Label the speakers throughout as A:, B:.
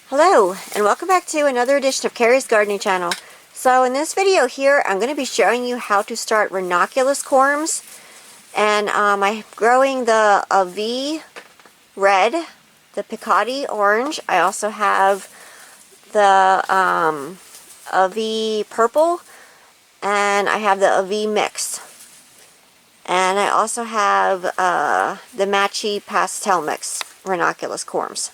A: Hello, and welcome back to another edition of Carrie's Gardening Channel. So in this video here, I'm going to be showing you how to start Ranunculus Corms. And I'm growing the AV red, the Picotti orange. I also have the AV purple, and I have the AV mix. And I also have the matchy pastel mix, Ranunculus Corms.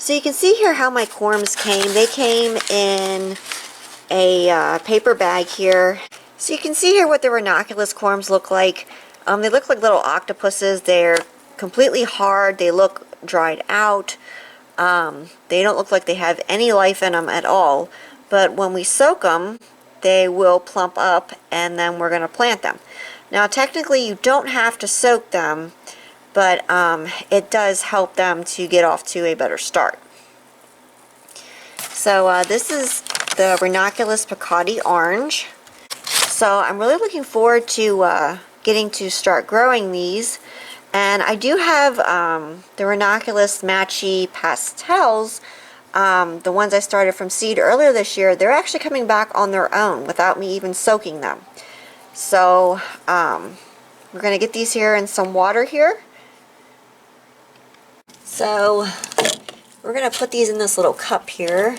A: So you can see here how my corms came. They came in a paper bag here. So you can see here what the Ranunculus corms look like. They look like little octopuses. They're completely hard. They look dried out. They don't look like they have any life in them at all. But when we soak them, they will plump up, and then we're going to plant them. Now technically you don't have to soak them, but it does help them to get off to a better start. So this is the Ranunculus Picotti orange. So I'm really looking forward to getting to start growing these. And I do have the Ranunculus matchy pastels, the ones I started from seed earlier this year. They're actually coming back on their own without me even soaking them. So we're going to get these here in some water here. So we're going to put these in this little cup here.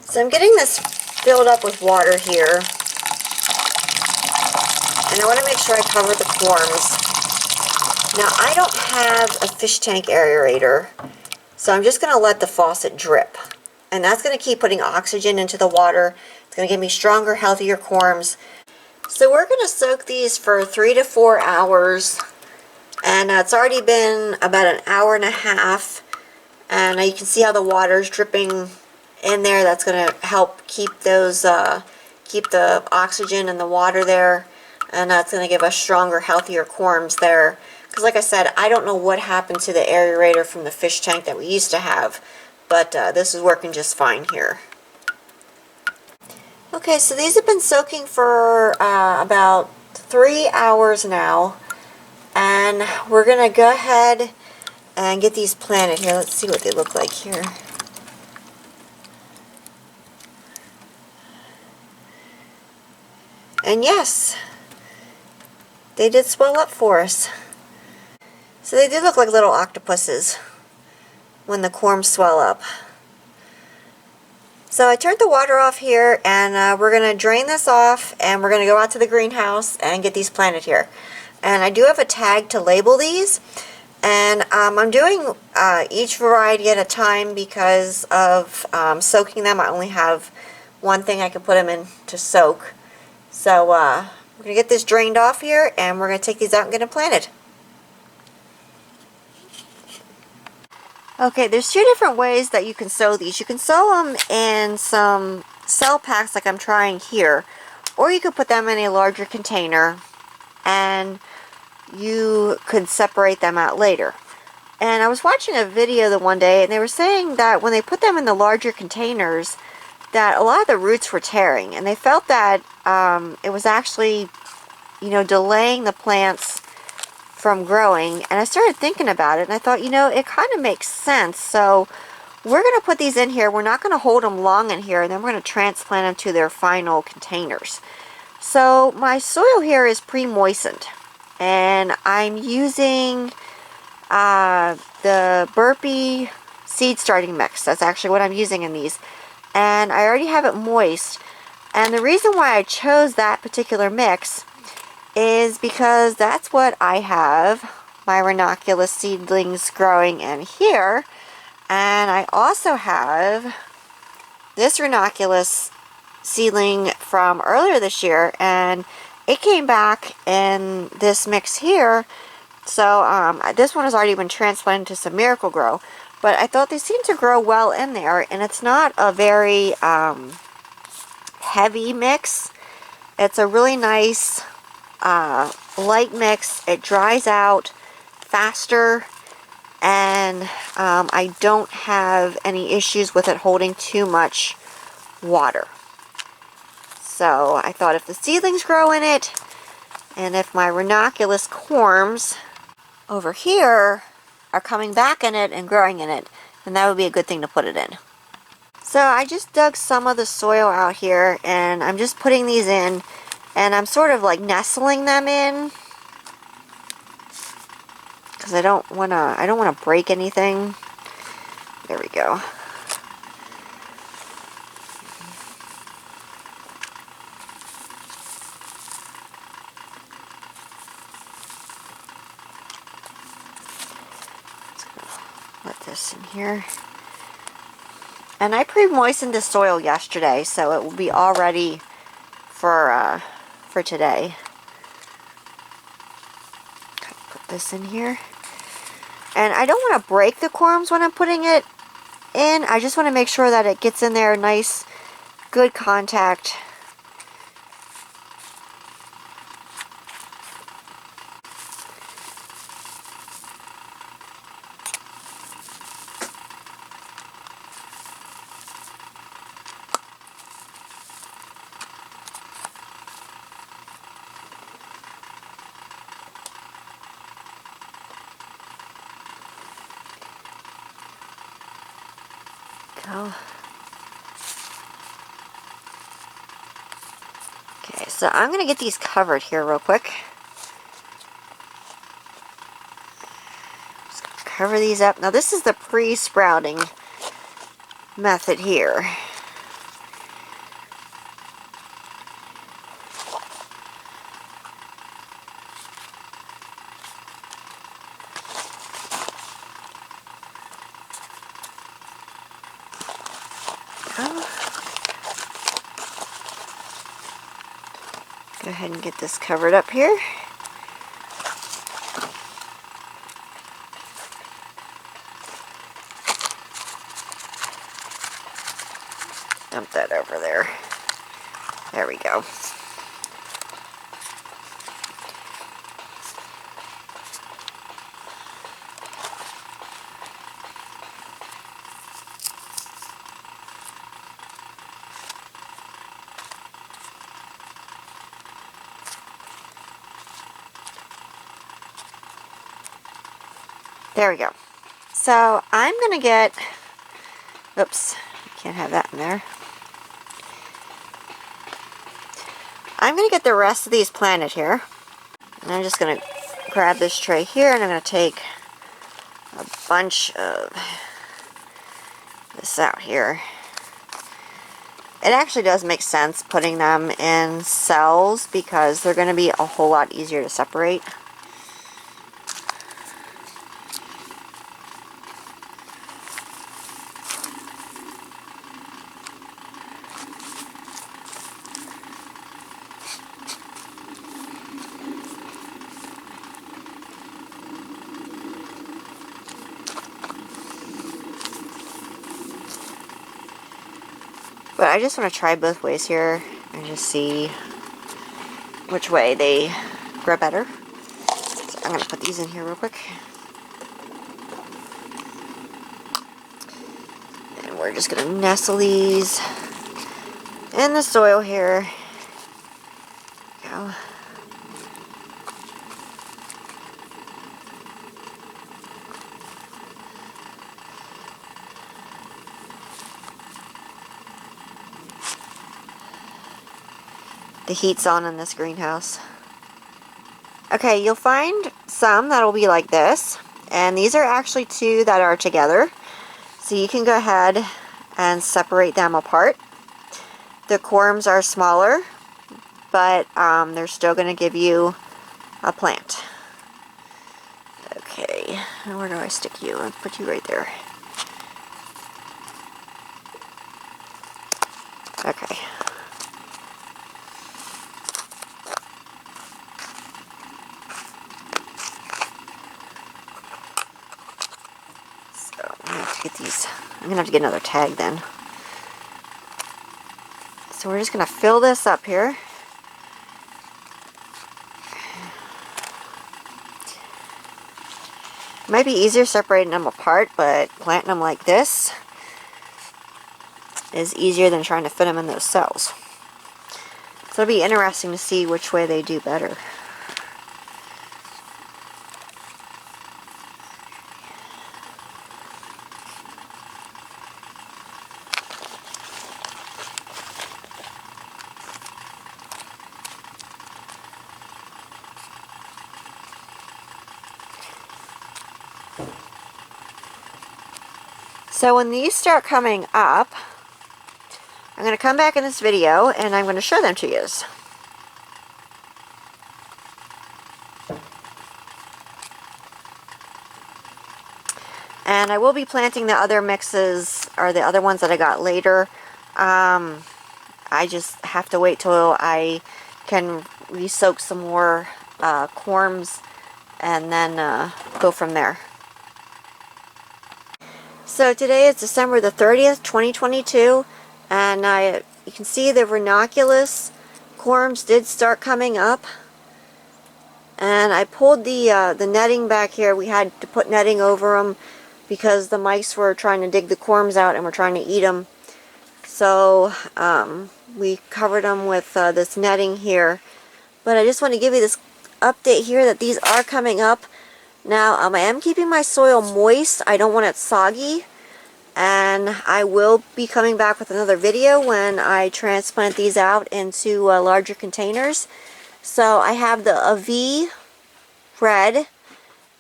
A: So I'm getting this filled up with water here. And I want to make sure I cover the corms. Now I don't have a fish tank aerator, so I'm just going to let the faucet drip. And that's going to keep putting oxygen into the water. It's going to give me stronger, healthier corms. So we're going to soak these for 3 to 4 hours. And it's already been about an hour and a half, and you can see how the water's dripping in there. That's going to help keep those, keep the oxygen in the water there, and that's going to give us stronger, healthier corms there. Because like I said, I don't know what happened to the aerator from the fish tank that we used to have, but this is working just fine here. Okay, so these have been soaking for about 3 hours now. And we're going to go ahead and get these planted here. Let's see what they look like here. And yes, they did swell up for us. So they did look like little octopuses when the corms swell up. So I turned the water off here, and we're going to drain this off, and we're going to go out to the greenhouse and get these planted here. And I do have a tag to label these, and I'm doing each variety at a time because of soaking them. I only have one thing I can put them in to soak. So we're going to get this drained off here, and we're going to take these out and get them planted. Okay, there's 2 different ways that you can sow these. You can sow them in some cell packs like I'm trying here, or you could put them in a larger container, and you could separate them out later. And I was watching a video the one day, and they were saying that when they put them in the larger containers, that a lot of the roots were tearing, and they felt that it was actually, you know, delaying the plants from growing. And I started thinking about it, and I thought, you know, it kind of makes sense. So we're going to put these in here. We're not going to hold them long in here, and then we're going to transplant them to their final containers. So my soil here is pre-moistened, and I'm using the Burpee seed starting mix. That's actually what I'm using in these, and I already have it moist. And the reason why I chose that particular mix is because that's what I have my Ranunculus seedlings growing in here. And I also have this Ranunculus seedling from earlier this year, and it came back in this mix here. So this one has already been transplanted to some Miracle Grow, but I thought they seemed to grow well in there, and it's not a very heavy mix. It's a really nice light mix. It dries out faster, and I don't have any issues with it holding too much water. So I thought if the seedlings grow in it, and if my Ranunculus Corms over here are coming back in it and growing in it, and that would be a good thing to put it in. So I just dug some of the soil out here, and I'm just putting these in, and I'm sort of like nestling them in because I don't want to break anything. There we go. Let this in here. And I pre-moistened the soil yesterday, so it will be all ready for today. Put this in here. And I don't want to break the corms when I'm putting it in. I just want to make sure that it gets in there nice, good contact. Go. Okay, so I'm going to get these covered here real quick. Just cover these up. Now this is the pre-sprouting method here. Go ahead and get this covered up here. Dump that over there. There we go. There we go. So I'm going to get, oops, can't have that in there. I'm going to get the rest of these planted here. And I'm just going to grab this tray here, and I'm going to take a bunch of this out here. It actually does make sense putting them in cells because they're going to be a whole lot easier to separate. But I just want to try both ways here and just see which way they grow better. So I'm going to put these in here real quick. And we're just going to nestle these in the soil here. Go. The heat's on in this greenhouse. Okay, you'll find some that'll be like this, and these are actually two that are together, so you can go ahead and separate them apart. The corms are smaller, but they're still going to give you a plant. Okay, and where do I stick you? I'll put you right there. Okay. Get these. I'm gonna have to get another tag then. So we're just gonna fill this up here. It might be easier separating them apart, but planting them like this is easier than trying to fit them in those cells. So it'll be interesting to see which way they do better. So when these start coming up, I'm going to come back in this video and I'm going to show them to you. And I will be planting the other mixes, or the other ones that I got later. I just have to wait till I can re-soak some more corms and then go from there. So today is December the 30th, 2022, and you can see the Ranunculus Corms did start coming up. And I pulled the netting back here. We had to put netting over them because the mice were trying to dig the corms out and were trying to eat them. So we covered them with this netting here. But I just want to give you this update here that these are coming up. Now, I am keeping my soil moist. I don't want it soggy. And I will be coming back with another video when I transplant these out into larger containers. So I have the AV red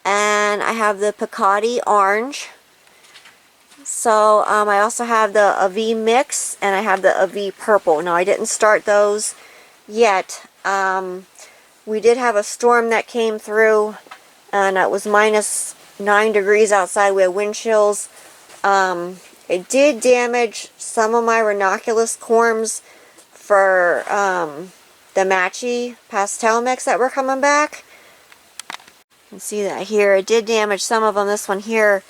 A: and I have the Picardy orange. So I also have the AV mix and I have the AV purple. Now I didn't start those yet. We did have a storm that came through and it was -9 degrees outside. We had wind chills. It did damage some of my Ranunculus Corms for the matchy pastel mix that were coming back. You can see that here. It did damage some of them. This one here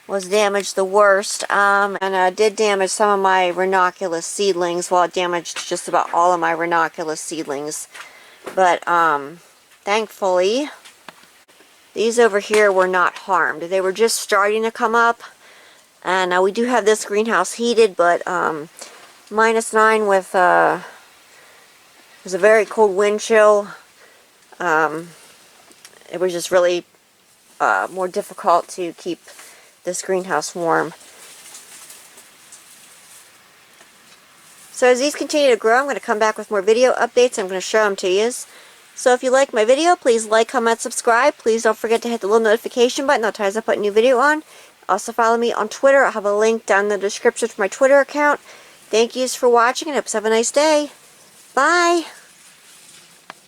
A: was damaged the worst. And it did damage some of my Ranunculus seedlings. Well, it damaged just about all of my Ranunculus seedlings. But thankfully, these over here were not harmed. They were just starting to come up. And we do have this greenhouse heated, but -9 with it was a very cold wind chill. It was just really more difficult to keep this greenhouse warm. So as these continue to grow, I'm going to come back with more video updates. I'm going to show them to you. So if you like my video, please like, comment, subscribe. Please don't forget to hit the little notification button. That'll tell us I put a new video on. Also follow me on Twitter. I'll have a link down in the description for my Twitter account. Thank yous for watching and I hope you have a nice day. Bye!